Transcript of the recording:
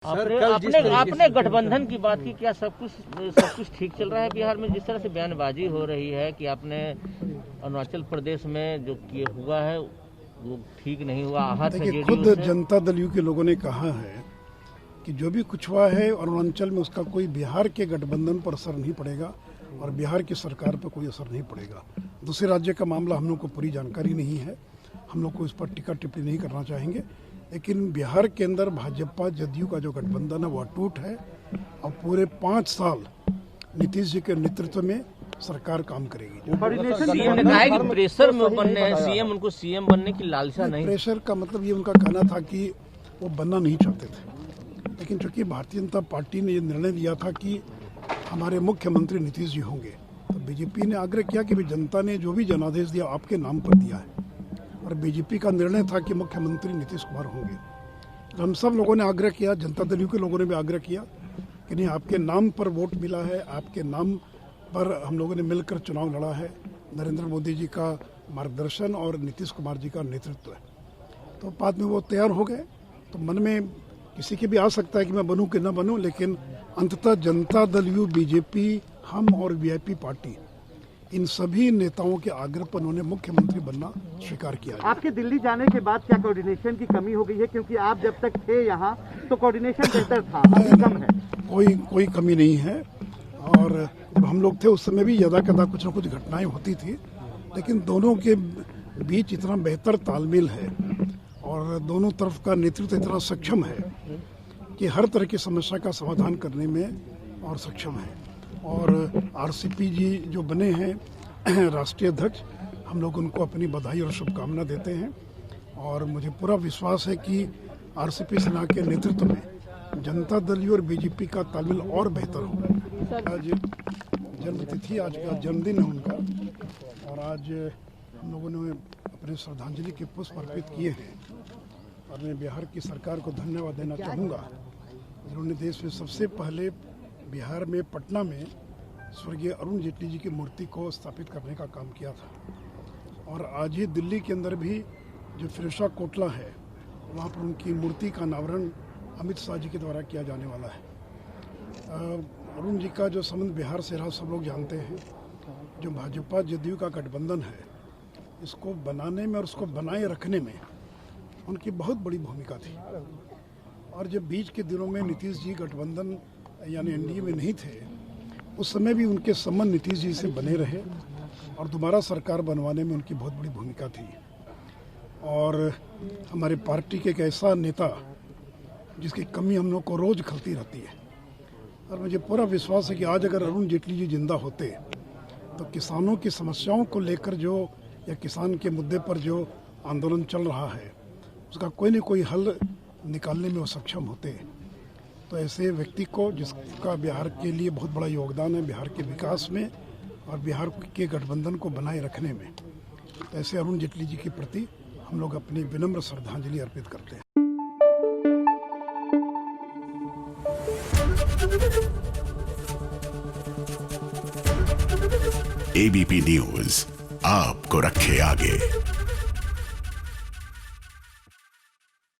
आपने गठबंधन की बात की, क्या सब कुछ ठीक चल रहा है बिहार में? जिस तरह से बयानबाजी हो रही है कि आपने अरुणाचल प्रदेश में जो किए हुआ है वो ठीक नहीं हुआ। देखिए, खुद जनता दल यू के लोगों ने कहा है कि जो भी कुछ हुआ है अरुणाचल में उसका कोई बिहार के गठबंधन पर असर नहीं पड़ेगा और बिहार की सरकार पर कोई असर नहीं पड़ेगा। दूसरे राज्य का मामला हम लोग को पूरी जानकारी नहीं है, हम लोग को इस पर टीका टिप्पणी नहीं करना चाहेंगे, लेकिन बिहार के अंदर भाजपा जदयू का जो गठबंधन है वो अटूट है और पूरे 5 साल नीतीश जी के नेतृत्व में सरकार काम करेगी। सीएम ने कहा है कि प्रेशर में बनने हैं सीएम, उनको सीएम बनने की लालसा नहीं। प्रेशर का मतलब ये उनका कहना था कि वो बनना नहीं चाहते थे, लेकिन चूंकि भारतीय जनता पार्टी ने ये निर्णय लिया था कि हमारे मुख्यमंत्री नीतीश जी होंगे, तो बीजेपी ने आग्रह किया कि जनता ने जो भी जनादेश दिया आपके नाम पर दिया है और बीजेपी का निर्णय था कि मुख्यमंत्री नीतीश कुमार होंगे। तो हम सब लोगों ने आग्रह किया, जनता दल यू के लोगों ने भी आग्रह किया कि नहीं, आपके नाम पर वोट मिला है, आपके नाम पर हम लोगों ने मिलकर चुनाव लड़ा है। नरेंद्र मोदी जी का मार्गदर्शन और नीतीश कुमार जी का नेतृत्व है, तो बाद में वो तैयार हो गए। तो मन में किसी के भी आ सकता है कि मैं बनूं कि न बनूं, लेकिन अंततः जनता दल यू, बीजेपी, हम और वीआईपी पार्टी, इन सभी नेताओं के आग्रह पर उन्होंने मुख्यमंत्री बनना स्वीकार किया। आपके दिल्ली जाने के बाद क्या कोऑर्डिनेशन की कमी हो गई है? क्योंकि आप जब तक थे यहाँ तो कोऑर्डिनेशन बेहतर था, अभी कम है। कोई कमी नहीं है, और जब हम लोग थे उस समय भी यदा कदा कुछ न कुछ घटनाएं होती थी, लेकिन दोनों के बीच इतना बेहतर तालमेल है और दोनों तरफ का नेतृत्व इतना सक्षम है कि हर तरह की समस्या का समाधान करने में और सक्षम है। और आरसीपी जी जो बने हैं राष्ट्रीय अध्यक्ष, हम लोग उनको अपनी बधाई और शुभकामना देते हैं और मुझे पूरा विश्वास है कि आरसीपी सेना के नेतृत्व में जनता दल यू और बीजेपी का तालमेल और बेहतर होगा। आज जन्मतिथि, आज का जन्मदिन है उनका, और आज हम लोगों ने अपने श्रद्धांजलि के पुष्प अर्पित किए हैं और मैं बिहार की सरकार को धन्यवाद देना चाहूँगा। जिन्होंने देश में सबसे पहले बिहार में पटना में स्वर्गीय अरुण जेटली जी की मूर्ति को स्थापित करने का काम किया था, और आज ही दिल्ली के अंदर भी जो फिरोजा कोटला है वहाँ पर उनकी मूर्ति का अनावरण अमित शाह जी के द्वारा किया जाने वाला है। अरुण जी का जो संबंध बिहार से रहा सब लोग जानते हैं। जो भाजपा जदयू का गठबंधन है, इसको बनाने में और उसको बनाए रखने में उनकी बहुत बड़ी भूमिका थी, और जब बीच के दिनों में नीतीश जी गठबंधन यानी एनडीए में नहीं थे, उस समय भी उनके संबंध नीतीश जी से बने रहे और दोबारा सरकार बनवाने में उनकी बहुत बड़ी भूमिका थी। और हमारे पार्टी के एक ऐसा नेता जिसकी कमी हम लोग को रोज खलती रहती है, और मुझे पूरा विश्वास है कि आज अगर अरुण जेटली जी जिंदा होते तो किसानों की समस्याओं को लेकर जो, या किसान के मुद्दे पर जो आंदोलन चल रहा है, उसका कोई न कोई हल निकालने में वो सक्षम होते। तो ऐसे व्यक्ति को, जिसका बिहार के लिए बहुत बड़ा योगदान है बिहार के विकास में और बिहार के गठबंधन को बनाए रखने में, तो ऐसे अरुण जेटली जी के प्रति हम लोग अपनी विनम्र श्रद्धांजलि अर्पित करते हैं। एबीपी न्यूज आपको रखे आगे।